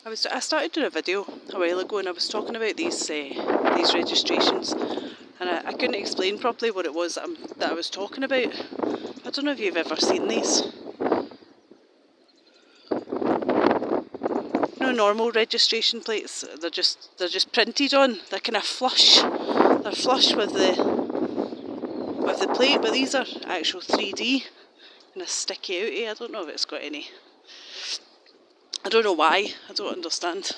I started doing a video a while ago, and I was talking about these registrations, and I couldn't explain properly what it was that I was talking about. I don't know if you've ever seen these. No, normal registration plates. They're just printed on. They're kind of flush. They're flush with the plate, but these are actual 3D, kind of sticky outy. I don't know if it's got any. I don't know why. I don't understand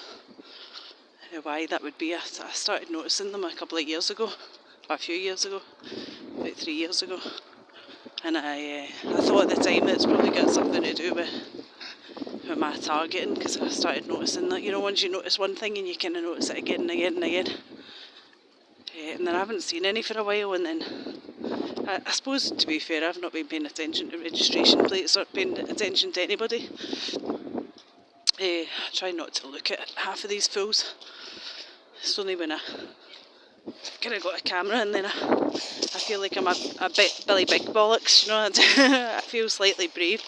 why that would be. I started noticing them a couple of years ago, a few years ago, about 3 years ago, and I thought at the time it's probably got something to do with my targeting, because I started noticing that, once you notice one thing and you kind of notice it again and again and again, and then I haven't seen any for a while, and then I suppose, to be fair, I've not been paying attention to registration plates or paying attention to anybody. I try not to look at half of these fools. It's only when I kind of got a camera and then I feel like I'm a bit Billy Big Bollocks, I feel slightly brave,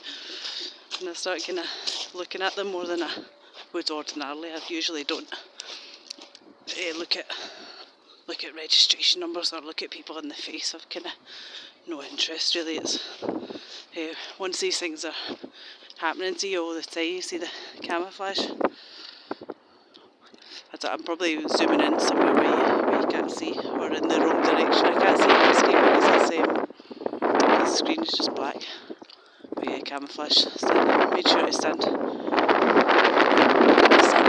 and I start kind of looking at them more than I would ordinarily. I usually don't look at registration numbers or look at people in the face. I've kind of no interest really. It's once these things are happening to you all the time, you see the camouflage. I'm probably zooming in somewhere where you can't see, or in the wrong direction. I can't see on the screen because the screen is just black. But yeah, camouflage. Made sure to stand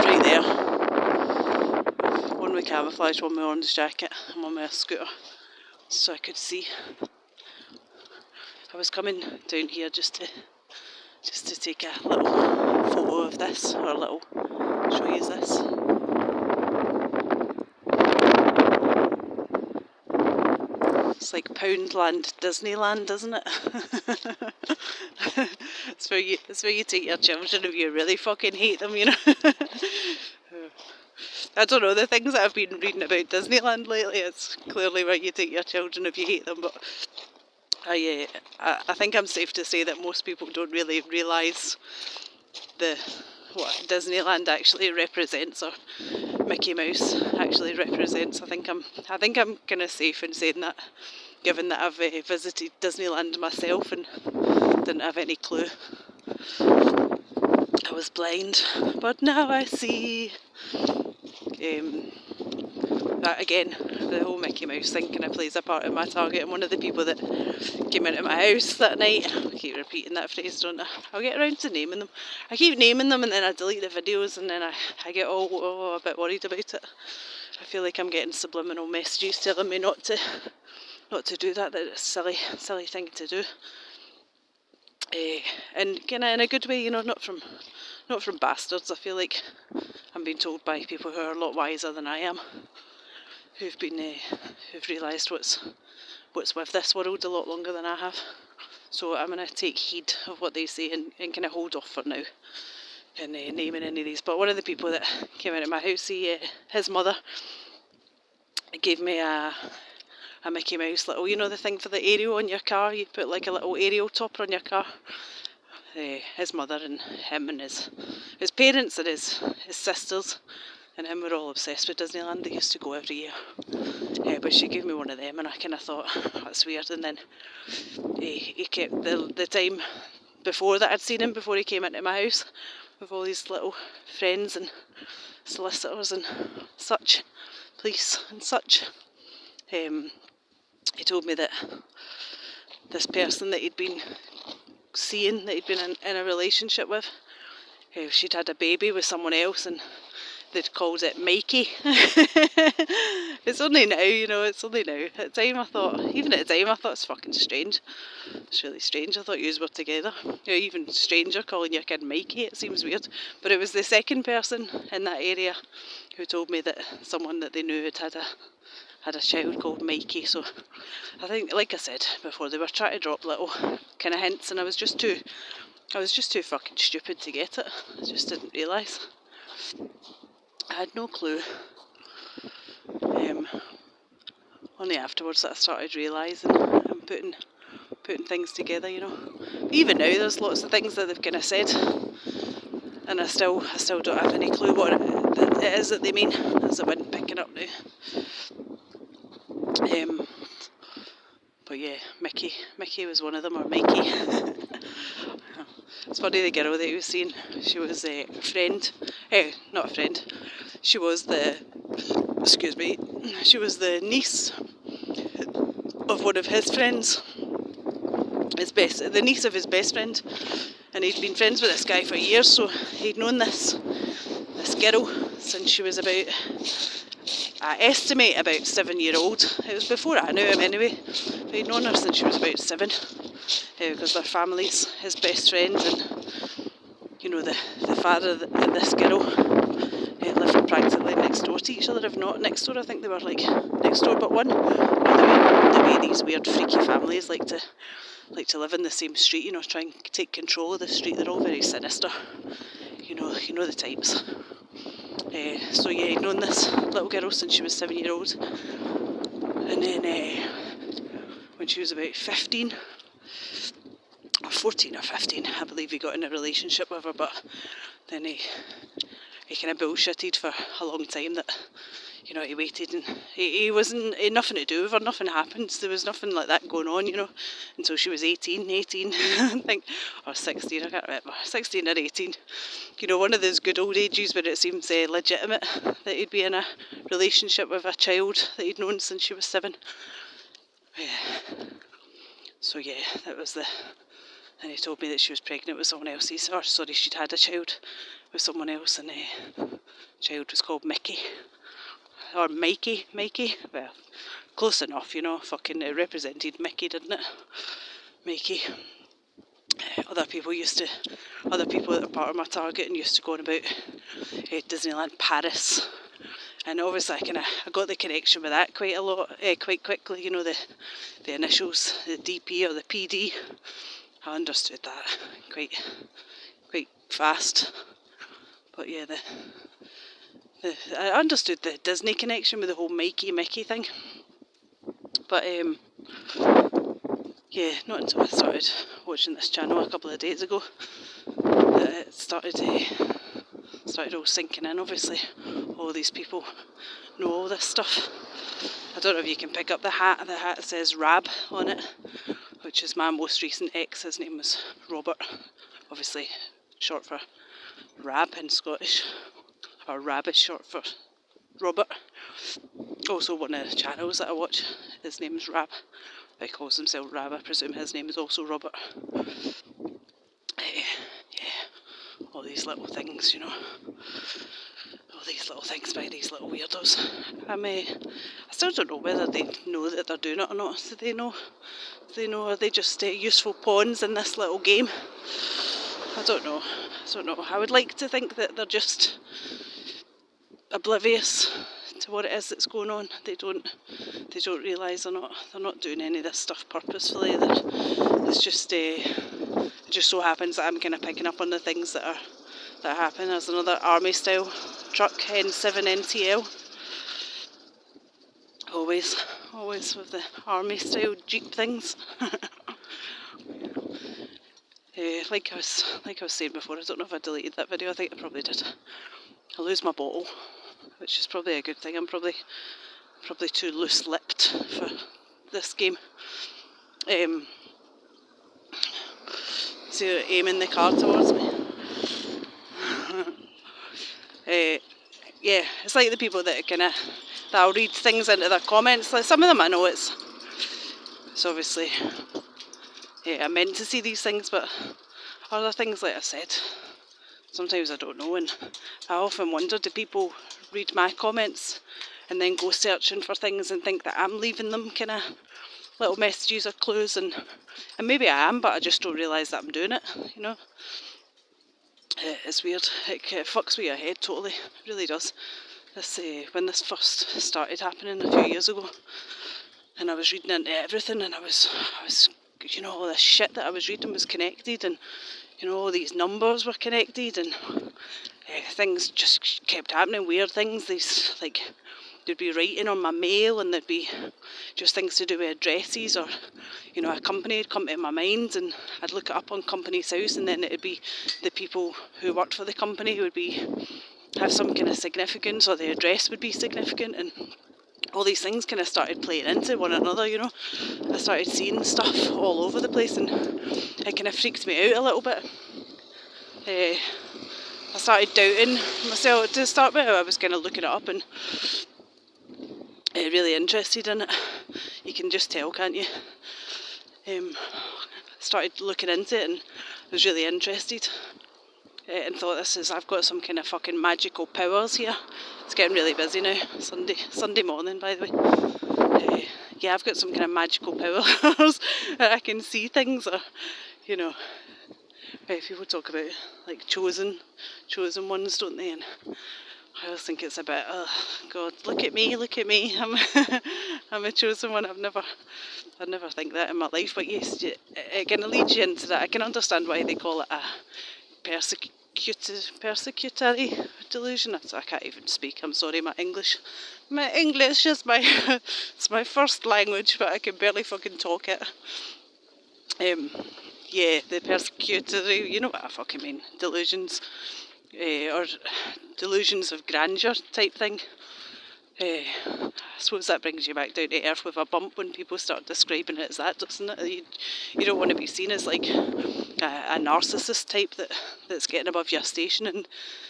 right there. One with camouflage, one with orange jacket, and one with a scooter, so I could see. I was coming down here just to take a little photo of this, or a little show you this. It's like Poundland Disneyland, isn't it? It's where you take your children if you really fucking hate them, I don't know, the things that I've been reading about Disneyland lately, it's clearly where you take your children if you hate them, but I think I'm safe to say that most people don't really realise what Disneyland actually represents, or Mickey Mouse actually represents. I think I'm kind of safe in saying that, given that I've visited Disneyland myself and didn't have any clue. I was blind, but now I see. That again, the whole Mickey Mouse thing kind of plays a part in my target. And one of the people that came into my house that night, I keep repeating that phrase, don't I? I'll get around to naming them. I keep naming them and then I delete the videos, and then I get all a bit worried about it. I feel like I'm getting subliminal messages telling me not to do that. That it's a silly thing to do. And kind of in a good way, not from bastards. I feel like I'm being told by people who are a lot wiser than I am, who've realised what's with this world a lot longer than I have. So I'm going to take heed of what they say and kind of hold off for now in naming any of these. But one of the people that came into my house, his mother gave me a Mickey Mouse little, the thing for the aerial on your car. You put like a little aerial topper on your car. His mother and him and his parents and his sisters and him were all obsessed with Disneyland. They used to go every year. But she gave me one of them, and I kind of thought, that's weird. And then he kept the time before that I'd seen him, before he came into my house with all these little friends and solicitors and such, police and such. He told me that this person that he'd been seeing, that he'd been in a relationship with, she'd had a baby with someone else, and they'd called it Mikey. It's only now, it's only now. At the time I thought it's fucking strange. It's really strange. I thought yous were together. Even stranger calling your kid Mikey, it seems weird. But it was the second person in that area who told me that someone that they knew had a child called Mikey. So I think, like I said before, they were trying to drop little kind of hints, and I was just too fucking stupid to get it. I just didn't realise. I had no clue. Only afterwards that I started realising and putting things together, Even now there's lots of things that they've kind of said and I still don't have any clue what it is that they mean. There's the wind picking up now. But yeah, Mickey was one of them, or Mikey. It's funny, the girl that you was seeing, she was a friend, not a friend, she was the niece of one of his friends, the niece of his best friend, and he'd been friends with this guy for years, so he'd known this girl since she was about, I estimate about 7-year-old. It was before I knew him anyway, but he'd known her since she was about 7, because their family's his best friends, and you know, the father and this girl lived practically next door to each other, if not next door. I think they were like next door but one. The way these weird freaky families like to live in the same street, you know, try and take control of the street. They're all very sinister, you know the types. So yeah, he'd known this little girl since she was 7-year-old, and then when she was about 15 or 14 or 15, I believe he got in a relationship with her, but then he kind of bullshitted for a long time that, you know, he waited, and he wasn't, he had nothing to do with her, nothing happened, there was nothing like that going on, you know, until she was 18 I think, or 16, I can't remember, 16 or 18, you know, one of those good old ages where it seems legitimate that he'd be in a relationship with a child that he'd known since she was 7. So yeah, that was and he told me that she was pregnant with someone else's, or sorry, she'd had a child with someone else, and the child was called Mickey. Or Mikey, well, close enough, you know, fucking it represented Mickey, didn't it? Mikey. Other people that are part of my target and used to go on about Disneyland Paris. And obviously I got the connection with that quite a lot, quite quickly, you know, the initials, the DP or the PD. I understood that quite fast. But yeah, I understood the Disney connection with the whole Mickey thing. But yeah, not until I started watching this channel a couple of days ago that it started all sinking in. Obviously, all these people know all this stuff. I don't know if you can pick up the hat. The hat says Rab on it, which is my most recent ex. His name was Robert, obviously short for Rab in Scottish, or Rab is short for Robert. Also one of the channels that I watch, his name is Rab. He calls himself Rab, I presume his name is also Robert. Yeah, all these little things, you know. All these little things by these little weirdos. I still don't know whether they know that they're doing it or not. Do they know? Are they just useful pawns in this little game? I don't know. I would like to think that they're just oblivious to what it is that's going on. They don't realise they're not doing any of this stuff purposefully. It's just it just so happens that I'm kind of picking up on the things that happen. There's another army style truck, N7 NTL. Always with the army style Jeep things. Like I was saying before, I don't know if I deleted that video. I think I probably did. I lose my bottle, which is probably a good thing. I'm probably too loose-lipped for this game. So aiming the car towards me. Yeah, it's like the people that I'll read things into their comments. Like some of them I know it's obviously I meant to see these things, but other things, like I said, sometimes I don't know, and I often wonder, do people read my comments and then go searching for things and think that I'm leaving them kind of little messages or clues, and maybe I am, but I just don't realise that I'm doing it, you know. It's weird. It fucks with your head totally. It really does. When this first started happening a few years ago, and I was reading into everything, and I was, you know, all this shit that I was reading was connected, and you know, all these numbers were connected, and things just kept happening. Weird things. These like there'd be writing on my mail, and there'd be just things to do with addresses, or a company would come to my mind, and I'd look it up on Company's House, and then it'd be the people who worked for the company who would have some kind of significance, or the address would be significant, and all these things kind of started playing into one another. I started seeing stuff all over the place, and it kind of freaked me out a little bit. I started doubting myself to start with. I was kind of looking it up and really interested in it. You can just tell, can't you? Started looking into it and was really interested. And thought, I've got some kind of fucking magical powers here. It's getting really busy now. Sunday morning, by the way. Yeah, I've got some kind of magical powers. I can see things, or people talk about like chosen ones, don't they? And I always think it's a bit, oh God, look at me. I'm a chosen one. I'd never think that in my life. But yes, it kind of leads you into that. I can understand why they call it a persecutory delusion. I can't even speak. I'm sorry, my English is it's my first language, but I can barely fucking talk it. Yeah, the persecutory, you know what I fucking mean, delusions, or delusions of grandeur type thing. I suppose that brings you back down to earth with a bump when people start describing it as that, doesn't it? You don't want to be seen as like a narcissist type that's getting above your station and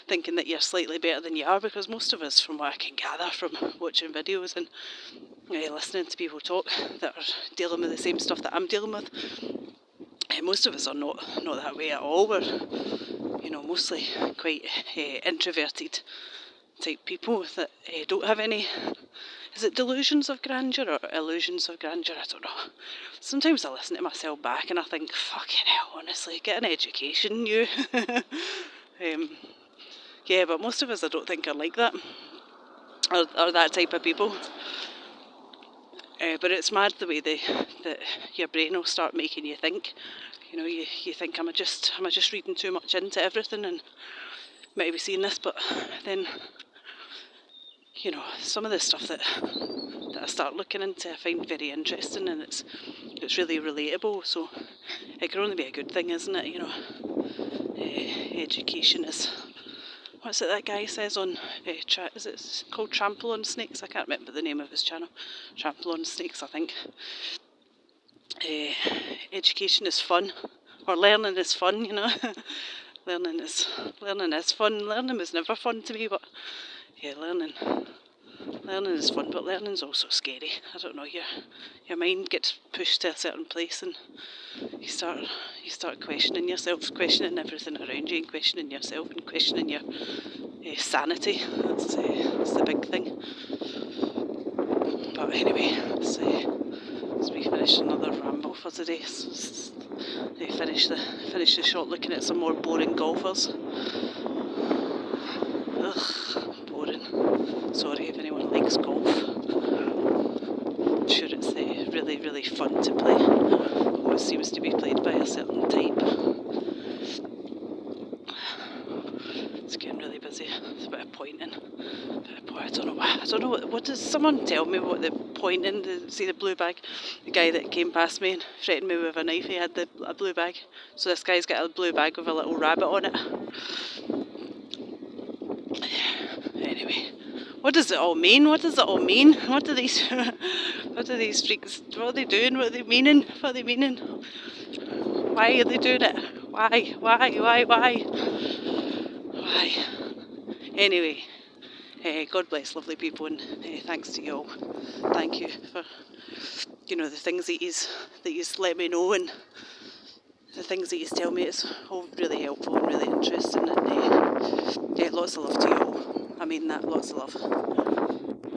thinking that you're slightly better than you are, because most of us, from what I can gather from watching videos and listening to people talk that are dealing with the same stuff that I'm dealing with, most of us are not that way at all. We're mostly quite introverted type people that don't have any, is it delusions of grandeur or illusions of grandeur? I don't know. Sometimes I listen to myself back and I think, fucking hell, honestly, get an education, you. Yeah, but most of us, I don't think, are like that, or that type of people. But it's mad the way that your brain will start making you think. You think, am I just reading too much into everything and might be seeing this? But then, some of the stuff that I start looking into, I find very interesting, and it's really relatable. So it can only be a good thing, isn't it? Education is, what's it that guy says on, is it called Trample on Snakes? I can't remember the name of his channel. Trample on Snakes, I think. Education is fun, or learning is fun, learning is fun. Learning was never fun to me, but yeah, learning is fun, but learning's also scary. I don't know, your mind gets pushed to a certain place, and you start questioning yourself, questioning everything around you, and questioning yourself, and questioning your sanity. That's the big thing. But anyway, as we finish another ramble for today, finish the shot looking at some more boring golfers. Ugh, boring. Sorry if anyone likes golf. I'm sure it's really, really fun to play. Always seems to be played by a certain type. It's getting really busy. It's a bit of pointing. I don't know why. I don't know what does someone tell me what the pointing? See the blue bag? The guy that came past me and threatened me with a knife, he had a blue bag. So this guy's got a blue bag with a little rabbit on it. Anyway, what does it all mean? What do these freaks? What are they doing? What are they meaning? Why are they doing it? Why? Anyway, God bless lovely people, and thanks to you all. Thank you for the things that he's let me know, and the things that he's tell me. It's all really helpful and really interesting, and lots of love to you all. I mean that, lots of love.